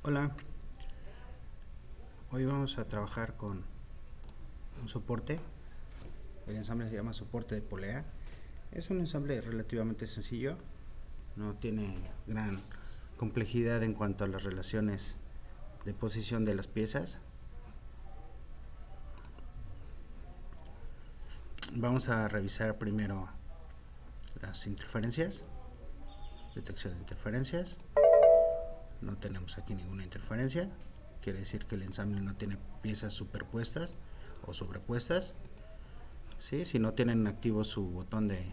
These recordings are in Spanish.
Hola, hoy vamos a trabajar con un soporte. El ensamble se llama soporte de polea. Es un ensamble relativamente sencillo, no tiene gran complejidad en cuanto a las relaciones de posición de las piezas. Vamos a revisar primero las interferencias, detección de interferencias. No tenemos aquí ninguna interferencia, quiere decir que el ensamble no tiene piezas superpuestas o sobrepuestas. ¿Sí? Si no tienen activo su botón de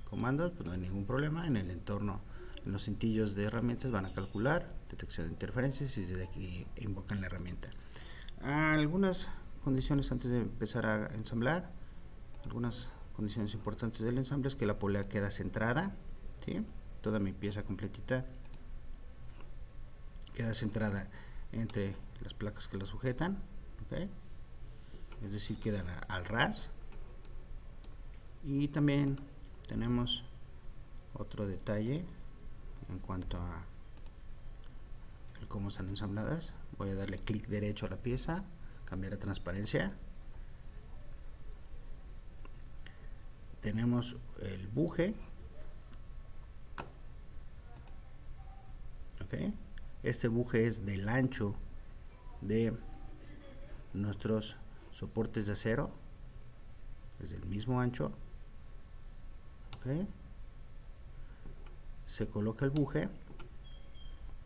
comandos, pues no hay ningún problema. En el entorno, en los cintillos de herramientas van a calcular detección de interferencias y desde aquí invocan la herramienta. Algunas condiciones antes de empezar a ensamblar. Algunas condiciones importantes del ensamble es que la polea queda centrada, ¿sí? Toda mi pieza completita queda centrada entre las placas que la sujetan, ¿okay? Es decir, quedan al ras. Y también tenemos otro detalle en cuanto a cómo están ensambladas. Voy a darle clic derecho a la pieza, cambiar a transparencia. Tenemos el buje, ¿okay? Este buje es del ancho de nuestros soportes de acero, es del mismo ancho, ¿okay? Se coloca el buje,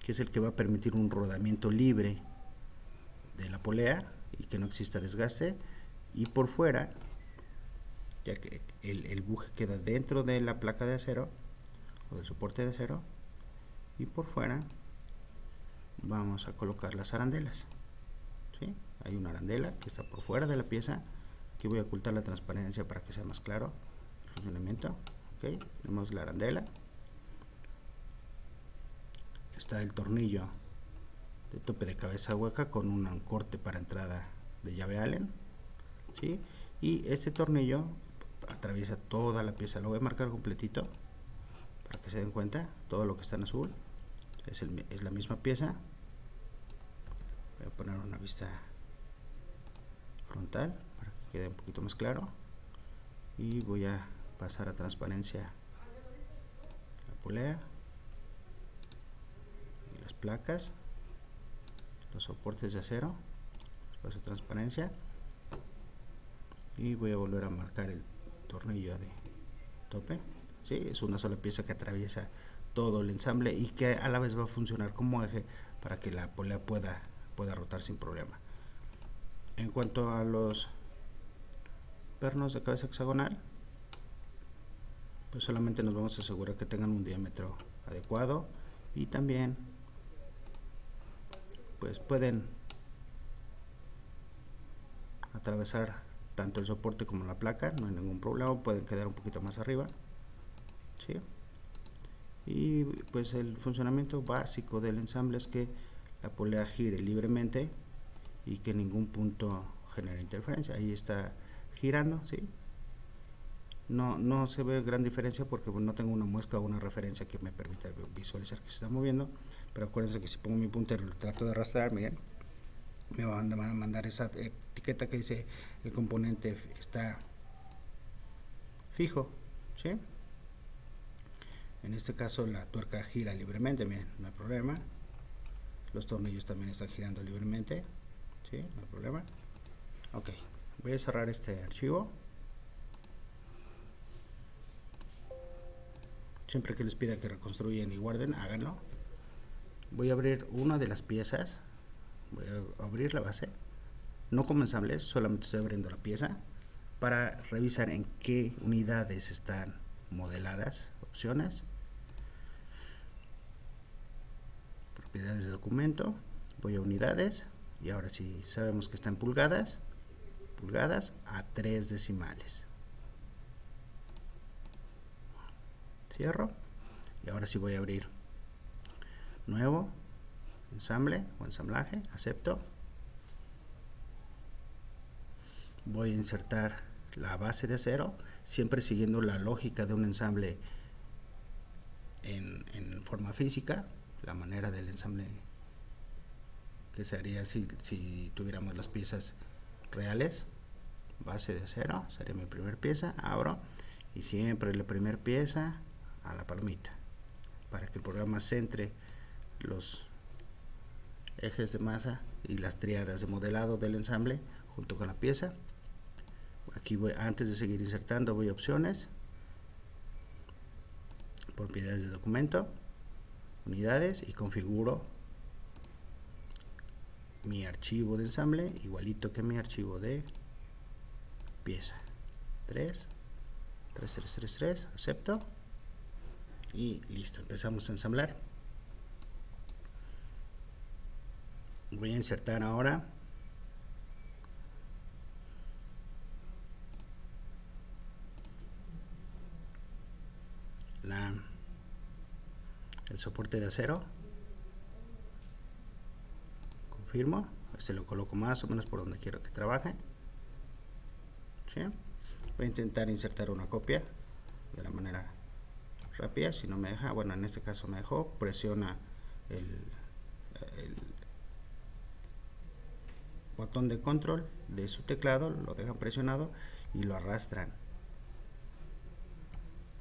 que es el que va a permitir un rodamiento libre de la polea y que no exista desgaste. Y por fuera, ya que el buje queda dentro de la placa de acero o del soporte de acero, y por fuera vamos a colocar las arandelas, ¿sí? Hay una arandela que está por fuera de la pieza. Aquí voy a ocultar la transparencia para que sea más claro el funcionamiento. ¿Okay? Tenemos la arandela, está el tornillo de tope de cabeza hueca con un corte para entrada de llave Allen, ¿sí? Y este tornillo atraviesa toda la pieza. Lo voy a marcar completito para que se den cuenta. Todo lo que está en azul es la misma pieza. Voy a poner una vista frontal para que quede un poquito más claro, y voy a pasar a transparencia la polea y las placas, los soportes de acero. Paso a transparencia y voy a volver a marcar el tornillo de tope, ¿sí? Es una sola pieza que atraviesa todo el ensamble y que a la vez va a funcionar como eje para que la polea pueda rotar sin problema. En cuanto a los pernos de cabeza hexagonal, pues solamente nos vamos a asegurar que tengan un diámetro adecuado, y también pues pueden atravesar tanto el soporte como la placa, no hay ningún problema, pueden quedar un poquito más arriba, ¿sí? Y pues el funcionamiento básico del ensamble es que la polea gire libremente y que ningún punto genere interferencia. Ahí está girando, ¿sí? No se ve gran diferencia porque no tengo una muesca o una referencia que me permita visualizar que se está moviendo, pero acuérdense que si pongo mi puntero y lo trato de arrastrar, miren, me van a mandar esa etiqueta que dice el componente está fijo, ¿sí? En este caso la tuerca gira libremente, miren, no hay problema. Los tornillos también están girando libremente, ¿sí? No hay problema. Ok, voy a cerrar este archivo. Siempre que les pida que reconstruyan y guarden, háganlo. Voy a abrir una de las piezas, voy a abrir la base, no como ensamble, solamente estoy abriendo la pieza para revisar en qué unidades están modeladas. Opciones, propiedades de documento, voy a unidades y ahora sí sabemos que están pulgadas a 3 decimales. Cierro y ahora sí voy a abrir nuevo, ensamble o ensamblaje, acepto. Voy a insertar la base de acero, siempre siguiendo la lógica de un ensamble en forma física, la manera del ensamble que sería si tuviéramos las piezas reales. Base de 0 sería mi primera pieza, abro y siempre la primera pieza a la palomita para que el programa centre los ejes de masa y las triadas de modelado del ensamble junto con la pieza. Aquí voy, antes de seguir insertando, voy a opciones, propiedades de documento, unidades, y configuro mi archivo de ensamble igualito que mi archivo de pieza. 3, acepto y listo, empezamos a ensamblar. Voy a insertar ahora el soporte de acero. Confirmo, este lo coloco más o menos por donde quiero que trabaje. ¿Sí? Voy a intentar insertar una copia de la manera rápida. Si no me deja, bueno, en este caso me dejó, presiona el botón de control de su teclado, lo dejan presionado y lo arrastran,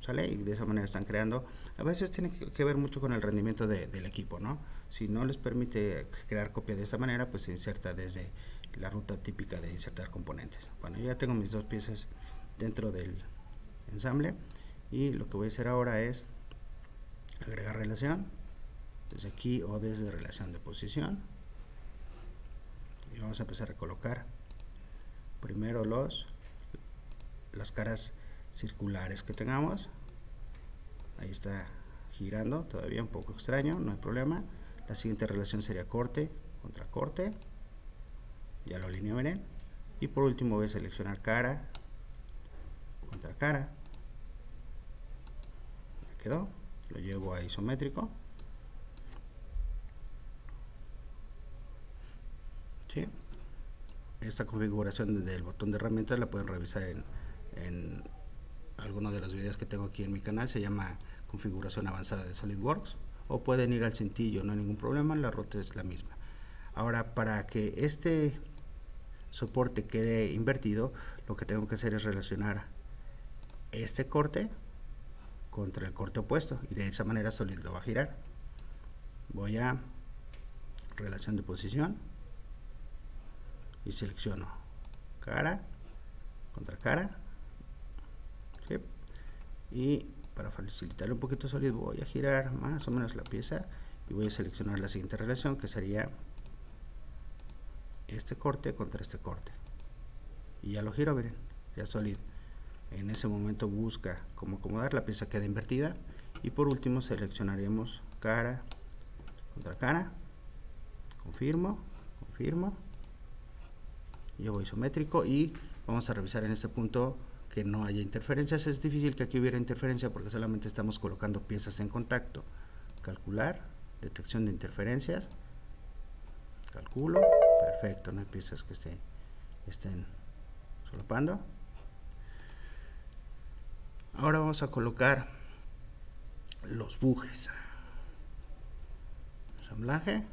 ¿sale? Y de esa manera están creando. A veces tiene que ver mucho con el rendimiento del equipo, ¿no? Si no les permite crear copia de esta manera, pues se inserta desde la ruta típica de insertar componentes. Bueno, ya tengo mis dos piezas dentro del ensamble y lo que voy a hacer ahora es agregar relación desde aquí o desde relación de posición, y vamos a empezar a colocar primero las caras circulares que tengamos. Ahí está girando, todavía un poco extraño, no hay problema. La siguiente relación sería corte contra corte, ya lo alineo, miren. Y por último voy a seleccionar cara contra cara, ya quedó, lo llevo a isométrico. ¿Sí? Esta configuración del botón de herramientas la pueden revisar en alguno de los videos que tengo aquí en mi canal. Se llama configuración avanzada de SolidWorks, o pueden ir al cintillo, no hay ningún problema, la ruta es la misma. Ahora, para que este soporte quede invertido, lo que tengo que hacer es relacionar este corte contra el corte opuesto, y de esa manera Solid lo va a girar. Voy a relación de posición y selecciono cara contra cara, ¿sí? Y para facilitarle un poquito Solid voy a girar más o menos la pieza y voy a seleccionar la siguiente relación, que sería este corte contra este corte, y ya lo giro. Miren, ya Solid en ese momento busca cómo acomodar la pieza, queda invertida. Y por último seleccionaremos cara contra cara, confirmo, llevo isométrico y vamos a revisar en este punto que no haya interferencias. Es difícil que aquí hubiera interferencia porque solamente estamos colocando piezas en contacto. Calcular, detección de interferencias, calculo, perfecto, no hay piezas que estén solapando. Ahora vamos a colocar los bujes. Ensamblaje,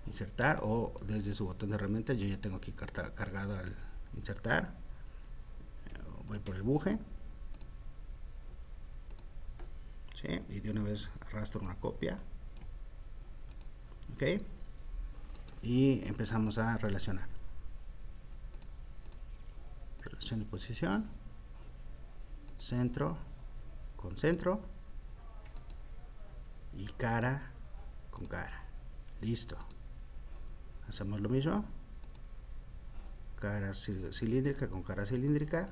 insertar, o desde su botón de herramientas. Yo ya tengo aquí cargado al insertar. Voy por el buje, ¿sí? Y de una vez arrastro una copia, ok, y empezamos a relacionar. Relación de posición, centro con centro y cara con cara. Listo. Hacemos lo mismo, cara cilíndrica con cara cilíndrica,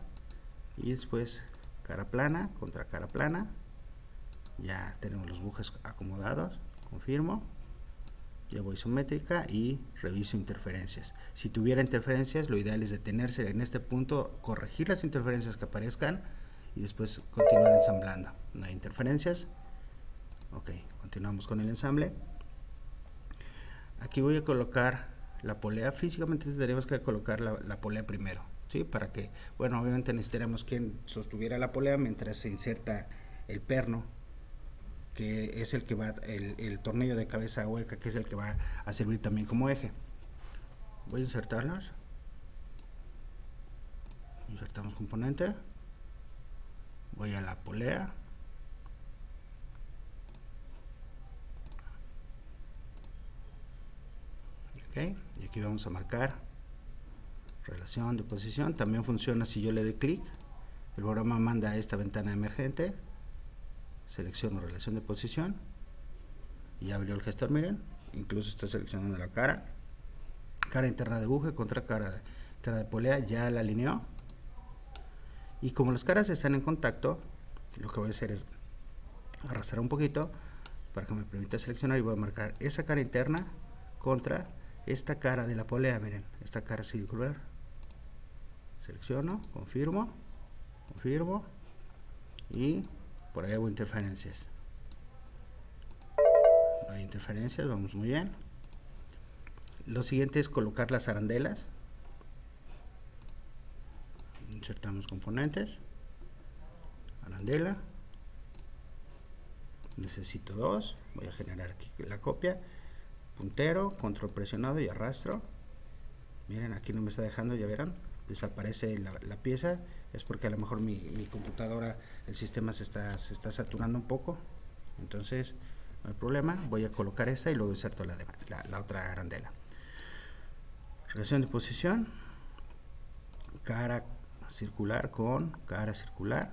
y después cara plana contra cara plana. Ya tenemos los bujes acomodados. Confirmo, llevo isométrica y reviso interferencias. Si tuviera interferencias, lo ideal es detenerse en este punto, corregir las interferencias que aparezcan y después continuar ensamblando. No hay interferencias, ok, continuamos con el ensamble. Aquí voy a colocar la polea. Físicamente tendríamos que colocar la polea primero, ¿sí? Para que, bueno, obviamente necesitaremos quien sostuviera la polea mientras se inserta el perno que es el que va, el tornillo de cabeza hueca, que es el que va a servir también como eje. Voy a insertarlos. Insertamos componente. Voy a la polea. Ok, y aquí vamos a marcar relación de posición. También funciona si yo le doy clic. El programa manda a esta ventana emergente. Selecciono relación de posición y abrió el gestor, miren, incluso está seleccionando la cara interna de buje contra cara de polea, ya la alineó. Y como las caras están en contacto, lo que voy a hacer es arrastrar un poquito para que me permita seleccionar, y voy a marcar esa cara interna contra esta cara de la polea, miren, esta cara circular. Selecciono, confirmo y por ahí hago interferencias. No hay interferencias, vamos muy bien. Lo siguiente es colocar las arandelas. Insertamos componentes, arandela, necesito 2, voy a generar aquí la copia, puntero, control presionado y arrastro. Miren, aquí no me está dejando, ya verán, desaparece la pieza, es porque a lo mejor mi computadora, el sistema se está saturando un poco, entonces no hay problema, voy a colocar esta y luego inserto la otra arandela. Relación de posición, cara circular con cara circular,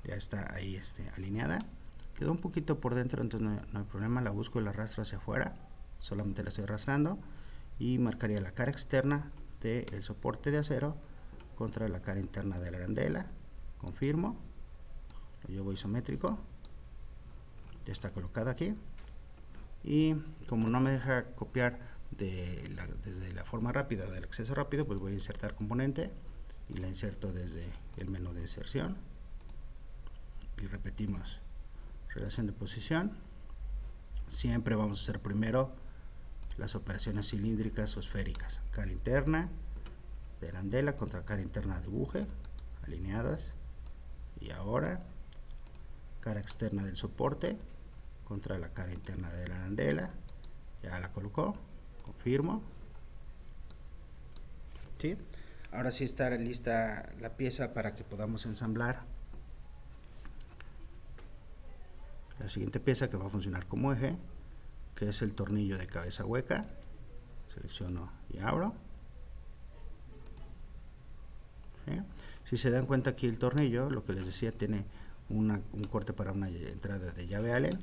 ya está ahí alineada, quedó un poquito por dentro, entonces no hay problema, la busco y la arrastro hacia afuera, solamente la estoy arrastrando, y marcaría la cara externa del soporte de acero contra la cara interna de la arandela, confirmo, lo llevo isométrico, ya está colocado aquí, y como no me deja copiar desde la forma rápida del acceso rápido, pues voy a insertar componente y la inserto desde el menú de inserción y repetimos relación de posición. Siempre vamos a hacer primero las operaciones cilíndricas o esféricas, cara interna de arandela contra cara interna de buje alineadas, y ahora cara externa del soporte contra la cara interna de la arandela, ya la colocó, confirmo, ¿sí? Ahora sí está lista la pieza para que podamos ensamblar la siguiente pieza, que va a funcionar como eje, que es el tornillo de cabeza hueca. Selecciono y abro, ¿sí? Si se dan cuenta, aquí el tornillo, lo que les decía, tiene un corte para una entrada de llave Allen,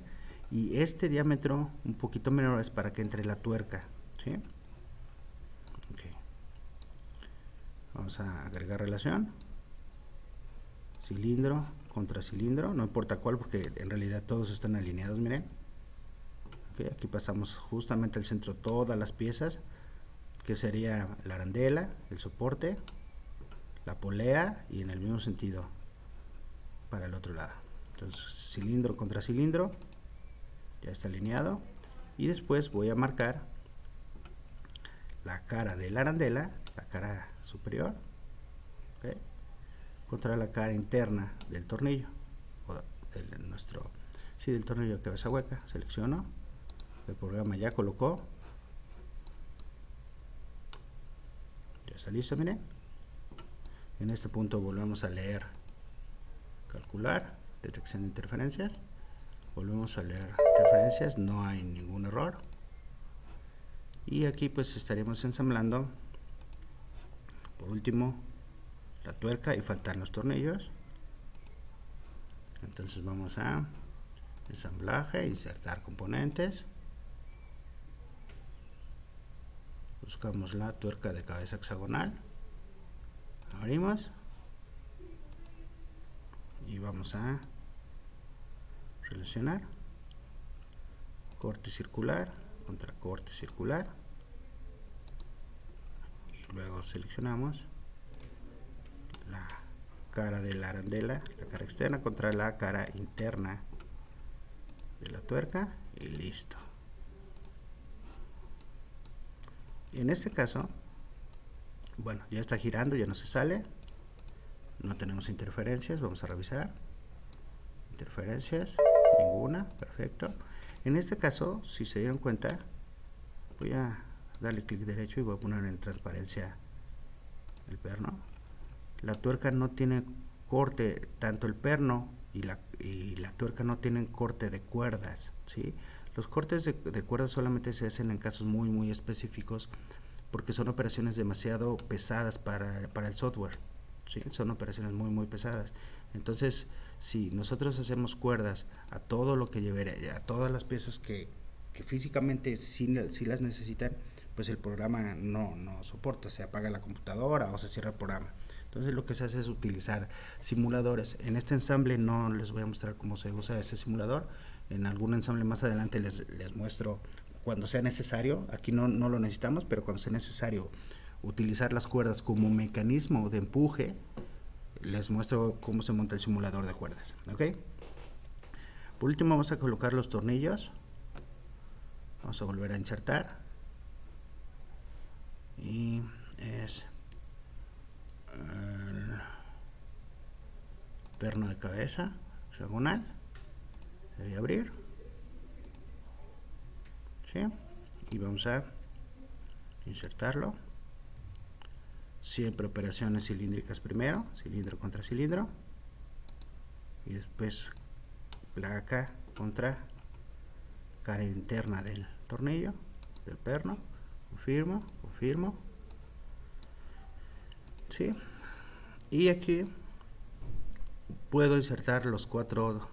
y este diámetro un poquito menor es para que entre la tuerca, ¿sí? Okay. Vamos a agregar relación, cilindro contra cilindro, no importa cuál, porque en realidad todos están alineados, miren. Okay, aquí pasamos justamente al centro todas las piezas, que sería la arandela, el soporte, la polea, y en el mismo sentido para el otro lado. Entonces cilindro contra cilindro, ya está alineado, y después voy a marcar la cara de la arandela, la cara superior, ¿okay?, contra la cara interna del tornillo, o del tornillo de cabeza hueca. Selecciono, el programa ya colocó, ya está listo, miren. En este punto volvemos a leer, calcular, detección de interferencias, volvemos a leer interferencias, no hay ningún error, y aquí pues estaríamos ensamblando por último la tuerca y faltan los tornillos. Entonces vamos a ensamblaje, insertar componentes, buscamos la tuerca de cabeza hexagonal, abrimos y vamos a relacionar corte circular contra corte circular, y luego seleccionamos la cara de la arandela, la cara externa contra la cara interna de la tuerca, y listo. En este caso, bueno, ya está girando, ya no se sale, no tenemos interferencias. Vamos a revisar, interferencias, ninguna, perfecto. En este caso, si se dieron cuenta, voy a darle clic derecho y voy a poner en transparencia el perno. La tuerca no tiene corte, tanto el perno y la tuerca no tienen corte de cuerdas, ¿sí? Los cortes de cuerdas solamente se hacen en casos muy específicos, porque son operaciones demasiado pesadas para el software, ¿sí? Son operaciones muy pesadas. Entonces, si nosotros hacemos cuerdas a todo lo que lleve, a todas las piezas que físicamente sí las necesitan, pues el programa no soporta, se apaga la computadora o se cierra el programa. Entonces lo que se hace es utilizar simuladores. En este ensamble no les voy a mostrar cómo se usa ese simulador. En algún ensamble más adelante les muestro cuando sea necesario. Aquí no lo necesitamos, pero cuando sea necesario utilizar las cuerdas como mecanismo de empuje, les muestro cómo se monta el simulador de cuerdas. ¿Ok? Por último vamos a colocar los tornillos. Vamos a volver a insertar. Y es el perno de cabeza hexagonal. Voy a abrir, ¿sí? Y vamos a insertarlo. Siempre operaciones cilíndricas primero, cilindro contra cilindro, y después placa contra cara interna del tornillo, del perno. Confirmo, ¿sí? Y aquí puedo insertar los 4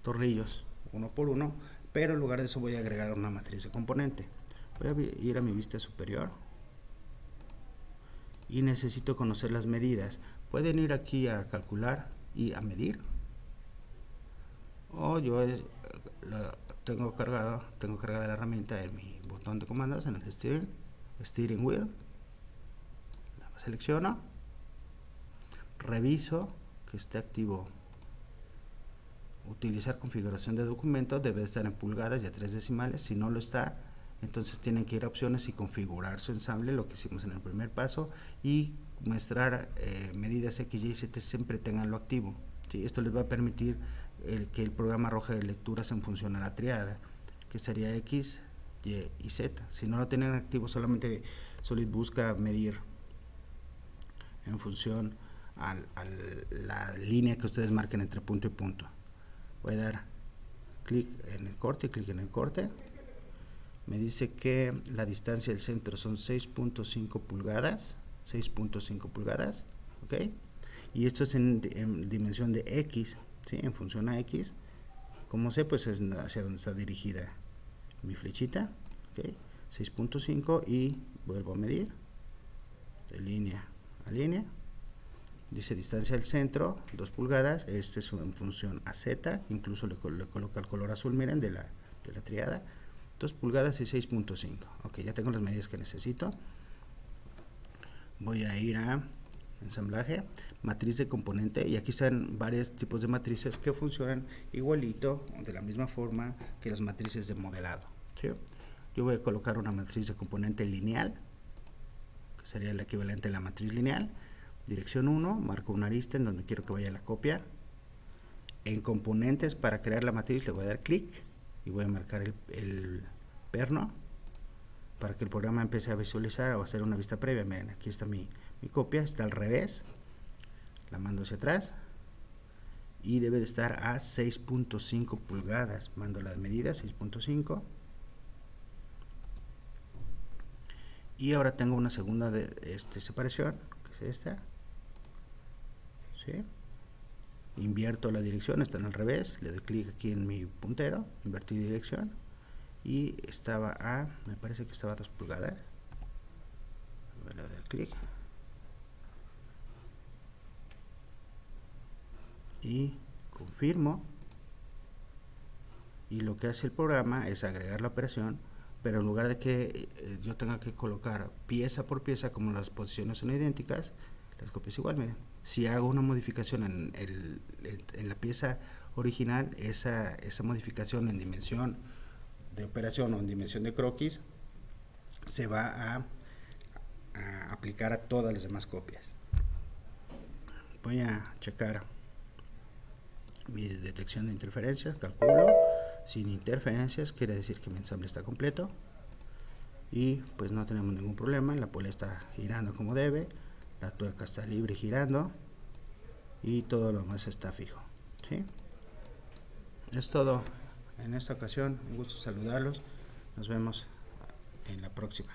tornillos uno por uno, pero en lugar de eso voy a agregar una matriz de componente. Voy a ir a mi vista superior y necesito conocer las medidas. Pueden ir aquí a calcular y a medir, o yo tengo cargada la herramienta en mi botón de comandos, en el steering wheel. La selecciono, reviso que esté activo. Utilizar configuración de documento, debe estar en pulgadas y a 3 decimales. Si no lo está, entonces tienen que ir a opciones y configurar su ensamble, lo que hicimos en el primer paso, y mostrar medidas X, Y, Z, siempre tenganlo activo, ¿sí? Esto les va a permitir que el programa arroje lecturas en función a la triada, que sería X, Y y Z. Si no lo tienen activo, solamente Solid busca medir en función a la línea que ustedes marquen entre punto y punto. Voy a dar clic en el corte, me dice que la distancia del centro son 6.5 pulgadas, ¿ok? Y esto es en dimensión de X, ¿sí? En función a X, como sé, pues es hacia donde está dirigida mi flechita, ¿ok? 6.5, y vuelvo a medir de línea a línea. Dice distancia del centro, 2 pulgadas, este es en función a Z, incluso le coloca el color azul, miren, de la triada, 2 pulgadas y 6.5. Ok, ya tengo las medidas que necesito. Voy a ir a ensamblaje, matriz de componente, y aquí están varios tipos de matrices que funcionan igualito, de la misma forma que las matrices de modelado, ¿sí? Yo voy a colocar una matriz de componente lineal, que sería el equivalente a la matriz lineal. Dirección 1, marco una arista en donde quiero que vaya la copia. En componentes, para crear la matriz, le voy a dar clic y voy a marcar el perno para que el programa empiece a visualizar o a hacer una vista previa. Miren, aquí está mi copia, está al revés, la mando hacia atrás y debe de estar a 6.5 pulgadas. Mando las medidas, 6.5. Y ahora tengo una segunda separación, que es esta. ¿Sí? Invierto la dirección, están al revés, le doy clic aquí en mi puntero, invertir dirección, y estaba me parece que estaba a 2 pulgadas. Le doy clic y confirmo, y lo que hace el programa es agregar la operación, pero en lugar de que yo tenga que colocar pieza por pieza, como las posiciones son idénticas, las copias igual. Miren, si hago una modificación en la pieza original, esa modificación en dimensión de operación o en dimensión de croquis se va a aplicar a todas las demás copias. Voy a checar mi detección de interferencias, calculo sin interferencias, quiere decir que mi ensamble está completo y pues no tenemos ningún problema, la polea está girando como debe, la tuerca está libre girando y todo lo demás está fijo, ¿sí? Es todo en esta ocasión, un gusto saludarlos, nos vemos en la próxima.